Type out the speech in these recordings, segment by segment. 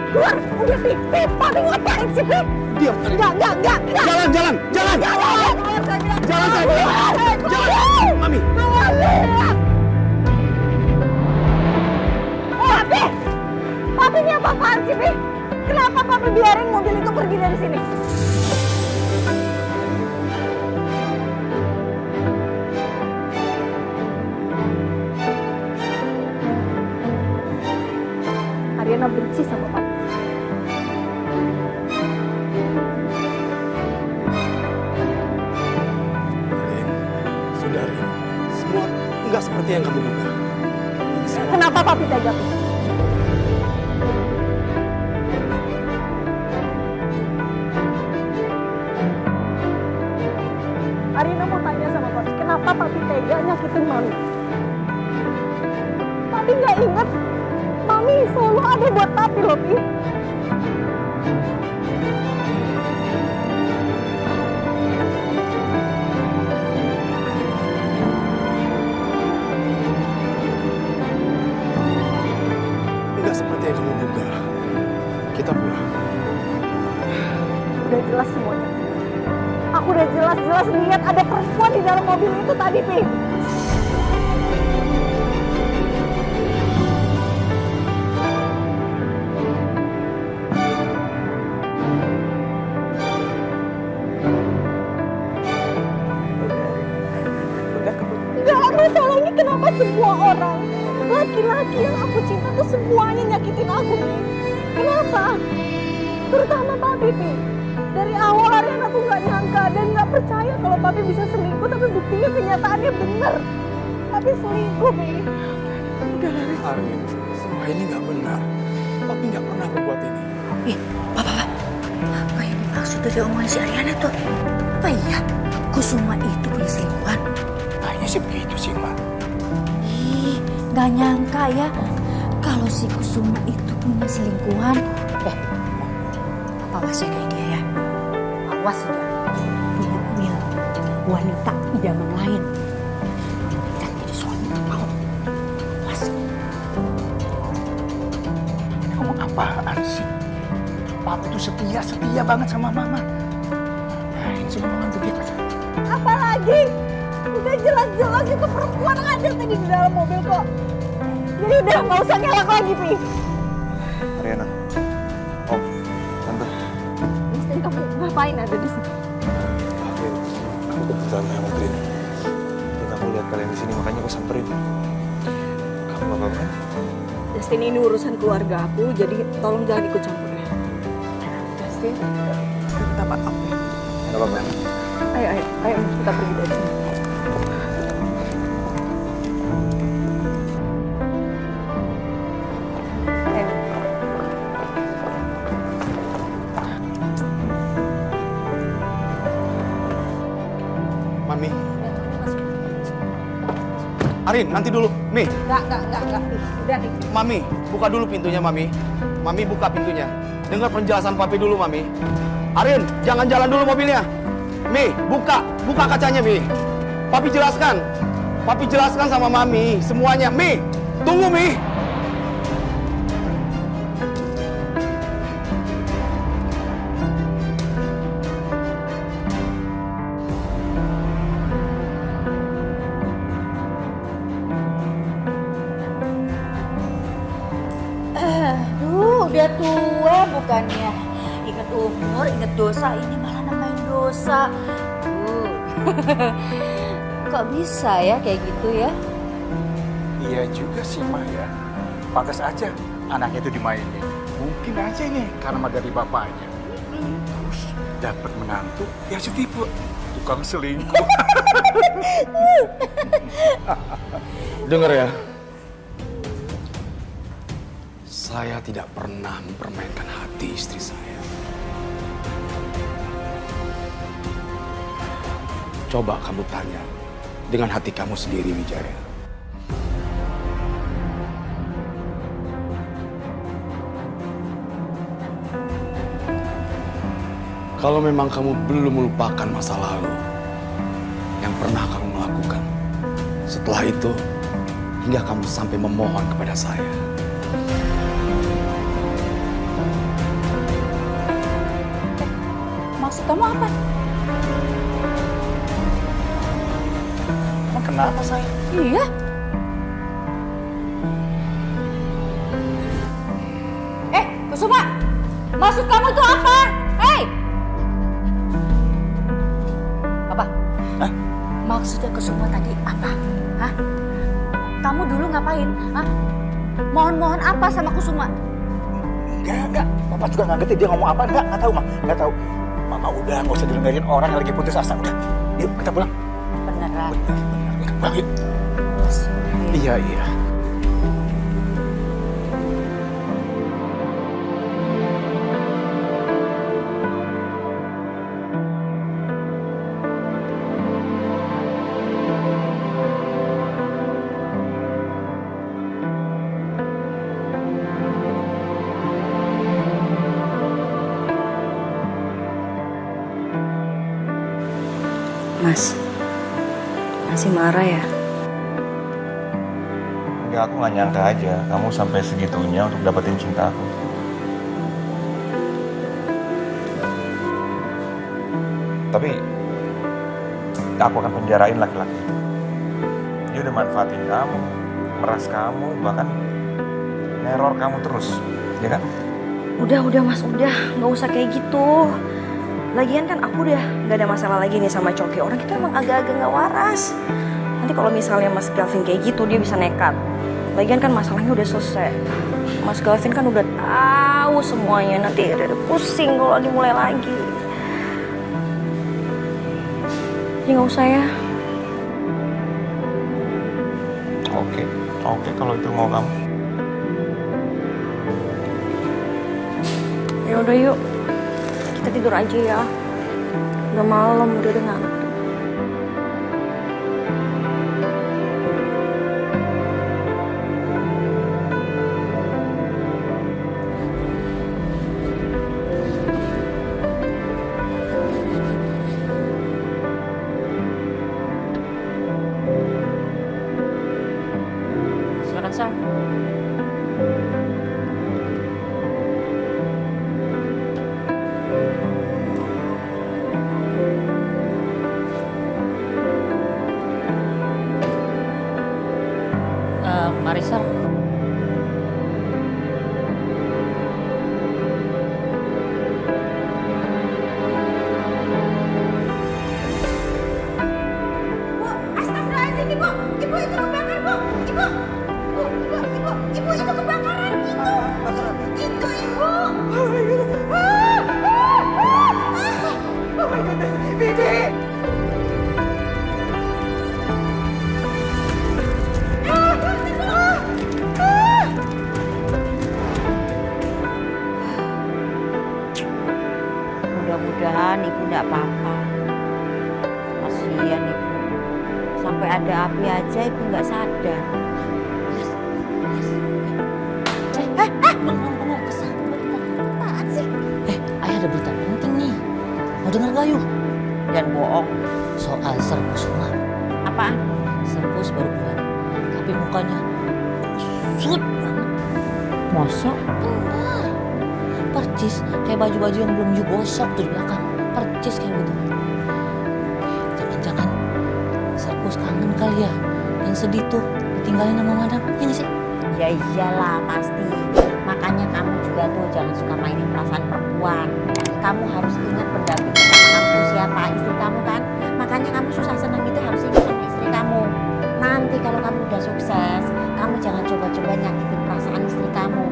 Keluar, udah Pi. Papi ngapain sih, Pi? Diam. Enggak. Jalan. Jalan, saya bilang. Jalan, saya bilang. Jalan. Mami. Keluar, bilang. Papi! Papi ini apa-apaan sih, Pi? Kenapa Papi biarin mobil itu pergi dari sini? Ariana benci sama Papi. Rin, sudah Rin. Semua nggak seperti yang kamu duga. Ini semua Kenapa Papi tega, Pi? Arina mau tanya sama Papi, kenapa Papi tega nyakitin Mami? Papi nggak inget, Mami selalu ada buat Papi loh, Pi. nggak seperti yang kamu duga. Kita pulang. Udah jelas semuanya. Aku udah jelas-jelas lihat ada perempuan di dalam mobil itu tadi, Pi. Enggak, masalahnya kenapa semua orang, laki-laki yang aku cinta tuh semuanya nyakitin aku, Pi. Kenapa? Terutama Papi, Pi. Dari awal Ariana tuh nggak nyangka dan nggak percaya kalau Papi bisa selingkuh, tapi buktinya kenyataannya bener. Papi selingkuh, Pi. Udah, Laris. Arin, semua ini nggak benar. Papi nggak pernah berbuat ini. Ih, Papa. Apa yang dimaksud dari omongan si Ariana tuh? Apa iya? Kusuma itu punya selingkuhan? Kayaknya sih begitu sih, Mak. Ih, gak nyangka ya kalau si Kusuma itu punya selingkuhan. Awas ya kayak dia ya. Awas ya. Punya Will, wanita idaman lain. Dan jadi suami mau. Awas. Kamu apaan sih? Papi tuh setia banget sama Mama. Ngapain sih kamu kan begitu? Apalagi? Udah jelas-jelas itu perempuan ada tadi di dalam mobil kok. Jadi udah nggak usah ngelak lagi, Pi. Ariana, Om, Tante, Mistin, kamu ngapain ada di sini? aku kebetulan sama Trin. Dan aku lihat kalian di sini, makanya aku samperin. Kamu gak apa-apa? Justin, ini urusan keluarga aku, jadi tolong jangan ikut campur ya. Justin, minta maaf ya. Gak apa-apa. Ayo, kita pergi dari sini. Ayo. Mami. Arin, nanti dulu. Mi, Enggak, Pi. Udah, Pi. Mami, buka dulu pintunya, Mami. Mami, buka pintunya. Dengar penjelasan Papi dulu, Mami. Arin, jangan jalan dulu mobilnya. Mi, buka kacanya, Mi. Papi jelaskan sama Mami semuanya. Mi, tunggu, Mi. Udah tua bukannya. Ingat umur, ingat dosa, ini malah namain dosa. Kok bisa ya kayak gitu ya? Iya juga sih, Mah ya. Pantas aja anaknya itu dimainin. Mungkin aja ini karena dari bapaknya. Terus dapat menantu yang setipu, tukang selingkuh. Dengar ya. Saya tidak pernah mempermainkan hati istri saya. Coba kamu tanya dengan hati kamu sendiri, Wijaya. Kalau memang kamu belum melupakan masa lalu yang pernah kamu lakukan, setelah itu hingga kamu sampai memohon kepada saya. kamu apa? Emang kenapa saya? Iya. Kusuma, maksud kamu tuh apa? Hei! Apa? Hah? Maksudnya Kusuma tadi apa? Hah? Kamu dulu ngapain? Hah? Mohon-mohon apa sama Kusuma? Enggak. Papa juga nggak ngerti dia ngomong apa. Nggak tahu, Ma. Nggak tahu. Mama udah nggak usah dengerin orang yang lagi putus asa. Udah, yuk kita pulang. Beneran. Benar. Yuk, pulang yuk. Iya. Mas, masih marah ya? Enggak, aku nggak nyangka aja kamu sampai segitunya untuk dapetin cinta aku. Tapi aku akan penjarain laki-laki. Dia udah manfaatin kamu, meras kamu, bahkan neror kamu terus, ya kan? Udah Mas, udah. Nggak usah kayak gitu. Lagian kan aku udah nggak ada masalah lagi nih sama Coki. Orang kita emang agak-agak nggak waras. Nanti kalau misalnya Mas Gavin kayak gitu, dia bisa nekat. Lagian kan masalahnya udah selesai. Mas Gavin kan udah tahu semuanya. Nanti Rere pusing kalau dimulai lagi. Jadi nggak usah ya. Oke, kalau itu mau kamu. Ya udah yuk. Kita tidur aja ya. Udah malam, udah ngantuk. Silakan, Sar. Marisa. Astagfirullahaladzim, Ibu. Ibu itu kebakar, Bu. Ibu itu kebakaran. Itu, Ibu. Bibi. Mudah-mudahan Ibu nggak apa-apa. Kasihan Ibu. Sampai ada api aja Ibu nggak sadar. Bengong, kesambet. Apaan sih? Ayah ada berita penting nih. Mau dengar gak yuk? Dan bohong. Soal Serpus Umar. Apaan? Serpus baru pulang. Tapi mukanya kusut banget. Masa? Benar. Percis kayak baju-baju yang belum you gosok tuh di belakang. Percis kayak gitu. Jangan-jangan Serpus kangen kali ya. Yang sedih tuh ditinggalin sama madam. Iya gak sih? Ya iyalah pasti. Makanya kamu juga tuh jangan suka mainin perasaan perempuan. Kamu harus ingat pendamping pertama kamu siapa, istri kamu kan. Makanya kamu susah senang gitu harus ingat sama istri kamu. Nanti kalau kamu udah sukses, kamu jangan coba-coba nyakitin perasaan istri kamu.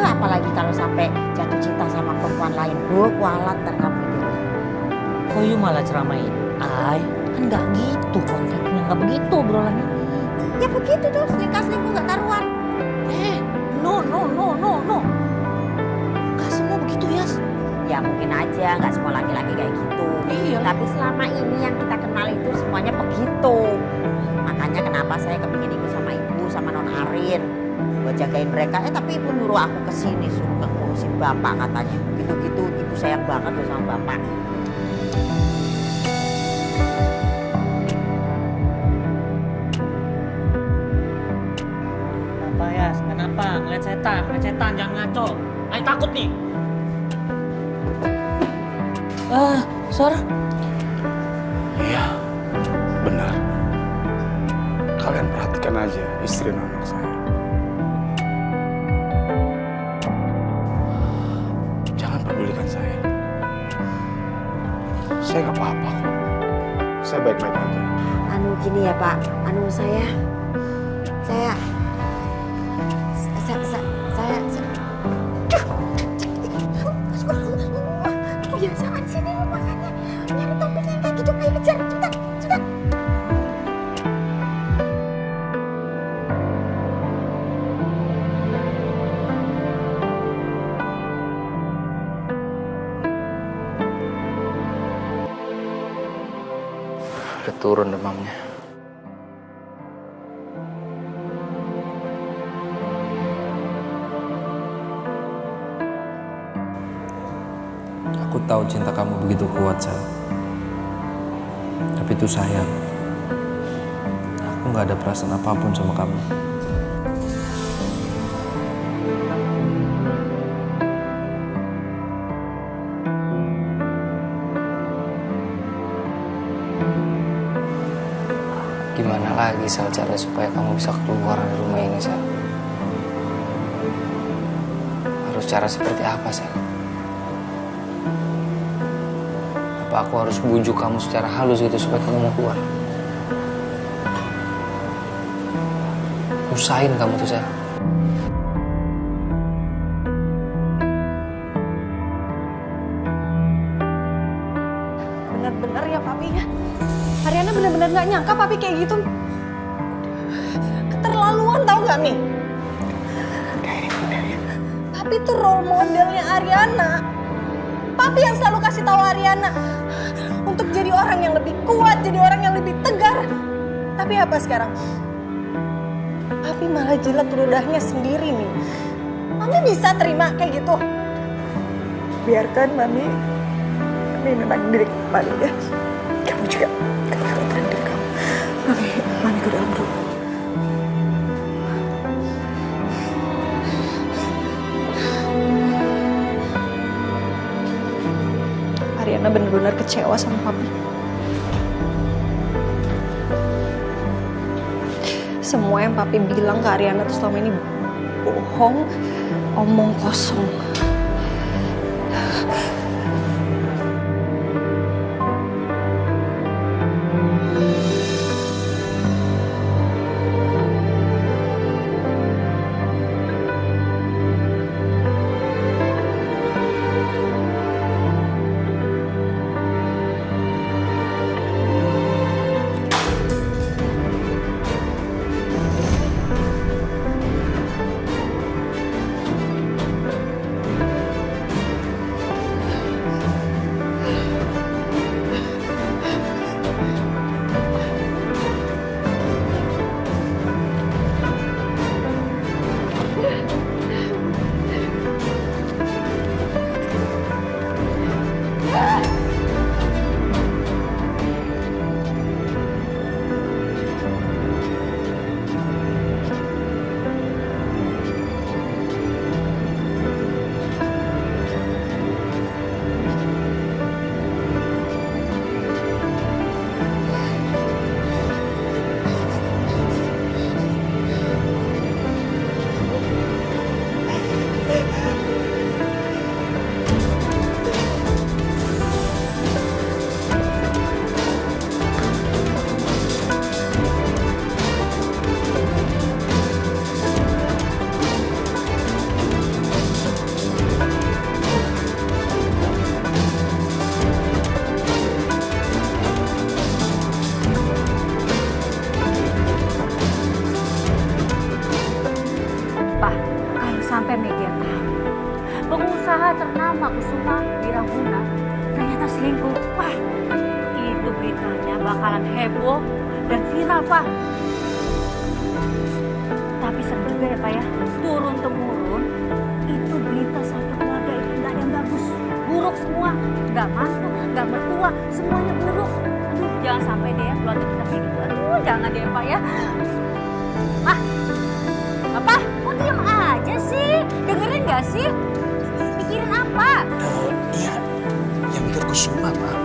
Apalagi kalau sampai jatuh cinta sama perempuan lain. Kualat ntar kamu itu. Kok you malah ceramain? Ay, kan gak gitu konteksnya, gak begitu obrolan ini. Ya begitu tuh, selingkuh gak karuan. No. Gak semua begitu, Yas. Ya mungkin aja, gak semua laki-laki kayak gitu. Iya. Tapi selama ini yang kita kenal itu semuanya begitu. Makanya kenapa saya kepingin ikut sama ibu, sama non Arin. Buat jagain mereka. Tapi ibu nyuruh aku kesini, suruh ke ngurusin bapak katanya. Gitu-gitu, ibu sayang banget tuh sama bapak. Kenapa ya? Kenapa? Ngeliat setan, jangan ngaco. Ayo takut nih. Sor. Iya, benar. Kalian perhatikan aja istri dan anak saya. Jangan pedulikan saya. Saya nggak apa-apa kok. Saya baik-baik aja. Anu gini ya Pak, saya Kebiasaan sini lu makanya. Nyari topik yang kayak gitu, ayo kejar, cepetan, cepetan. Udah turun demamnya. Aku tahu cinta kamu begitu kuat, Sal. Tapi itu sayang. Aku nggak ada perasaan apapun sama kamu. Gimana lagi, Sal, cara supaya kamu bisa keluar dari rumah ini, Sal? Harus cara seperti apa, Sal? Apa aku harus bujuk kamu secara halus gitu supaya kamu mau keluar? Usahain kamu tuh, Sal. Bener-bener ya papi ya. Ariana bener-bener gak nyangka papi kayak gitu. Keterlaluan tau gak Mi? Papi tuh role modelnya Ariana. Papi yang selalu kasih tahu Ariana untuk jadi orang yang lebih kuat, jadi orang yang lebih tegar. Tapi apa sekarang? Papi malah jilat ludahnya sendiri nih. Mami bisa terima kayak gitu? Biarkan Mami menenang diri kembali ya. Kamu juga tenang diri kamu. Mami ke dalam dulu. Ariana benar-benar kecewa sama papi. Semua yang papi bilang ke Ariana tuh selama ini bohong, omong kosong. sampai media tahu. Pengusaha ternama Kusuma Wiraguna ternyata selingkuh. Wah, itu beritanya bakalan heboh dan viral, Pak. Tapi serem juga ya, Pak ya. Turun-temurun, itu berita satu keluarga itu nggak ada yang bagus. Buruk semua. Nggak mantu, nggak mertua, semuanya buruk. Aduh, jangan sampai deh ya keluarga kita kayak gitu. Aduh, jangan deh, Pak ya. Ah, apa? Kok diam aja sih? Dengerin nggak sih? Mikirin apa? Dia yang mikir Kusuma, Pak.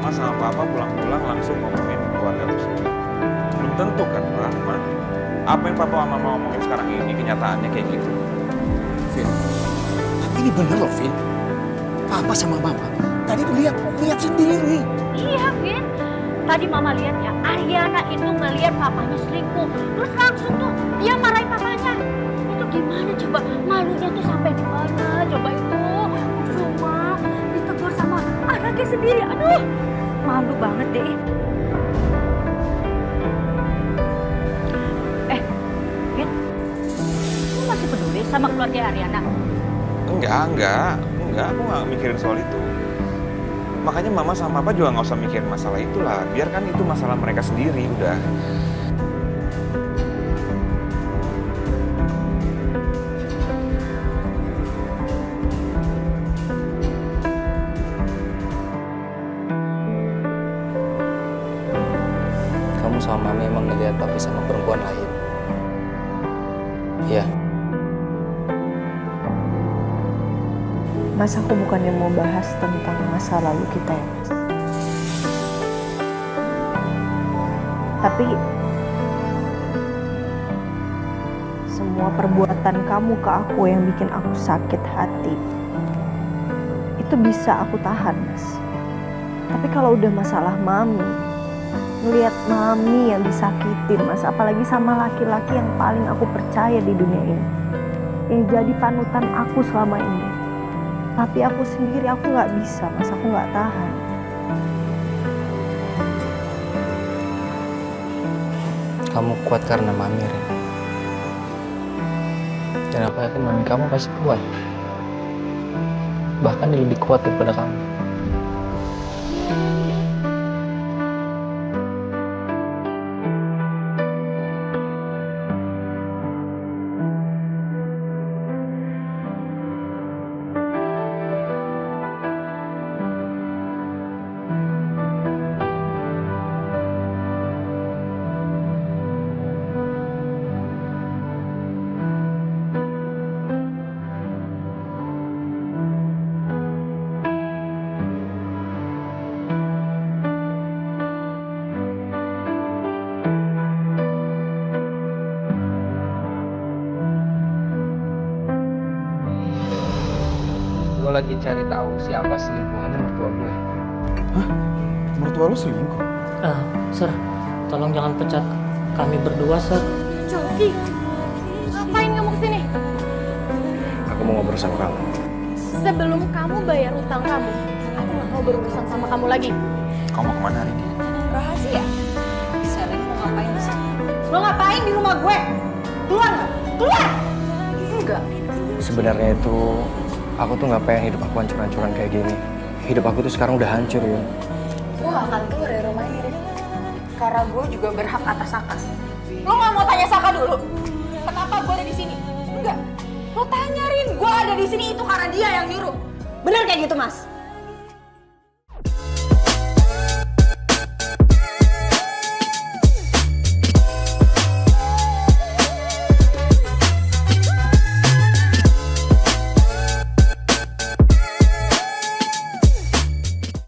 mama sama papa pulang-pulang langsung ngomongin keluarga lu sendiri. Belum tentu kan, Rahman. Apa yang papa sama mama ngomongin sekarang ini kenyataannya kayak gitu. Vin, ini bener loh, Vin. Papa sama mama tadi tuh lihat sendiri. Iya, Vin. Tadi mama lihat ya, Ariana itu ngelihat papanya selingkuh. Terus langsung tuh dia marahin papanya. Itu gimana coba? Malunya tuh sampai di mana? Coba itu. Cuma ditegur sama anaknya sendiri. Aduh, malu banget deh. Vin, lu masih peduli sama keluarga Ariana? Enggak, aku nggak mikirin soal itu. Makanya mama sama papa juga nggak usah mikirin masalah itulah. Biarkan itu masalah mereka sendiri, udah. Kamu sama Mami emang ngeliat papi sama perempuan lain. Iya. Mas, aku bukannya mau bahas tentang masa lalu kita ya, Mas. Tapi semua perbuatan kamu ke aku yang bikin aku sakit hati, itu bisa aku tahan, Mas. Tapi kalau udah masalah Mami, ngelihat Mami yang disakitin, Mas, apalagi sama laki-laki yang paling aku percaya di dunia ini, yang jadi panutan aku selama ini. Tapi aku sendiri, aku nggak bisa, Mas. Aku nggak tahan. Kamu kuat karena Mami, Ren. Dan aku yakin Mami kamu pasti kuat. Bahkan dia lebih kuat daripada kamu. Gue lagi cari tahu siapa selingkuhannya mertua gue. Mertua lu selingkuh? Sir, tolong jangan pecat kami berdua, Sir. Coki, ngapain kamu kesini? Aku mau ngobrol sama kamu. Sebelum kamu bayar utang kamu, aku gak mau berurusan sama kamu lagi. Kamu mau kemana hari ini? Rahasia. Selin mau ngapain di sini? Lo ngapain di rumah gue? Keluar nggak? Keluar! Enggak. Sebenarnya itu aku tuh nggak pengen hidup aku hancur-hancuran kayak gini. Hidup aku tuh sekarang udah hancur, ya. Gue gak akan keluar dari rumah ini, Rin. Karena gue juga berhak atas Saka. Lo nggak mau tanya Saka dulu? Kenapa gue ada di sini? Enggak. Lo tanya, Rin, gue ada di sini itu karena dia yang nyuruh. Bener kayak gitu, Mas?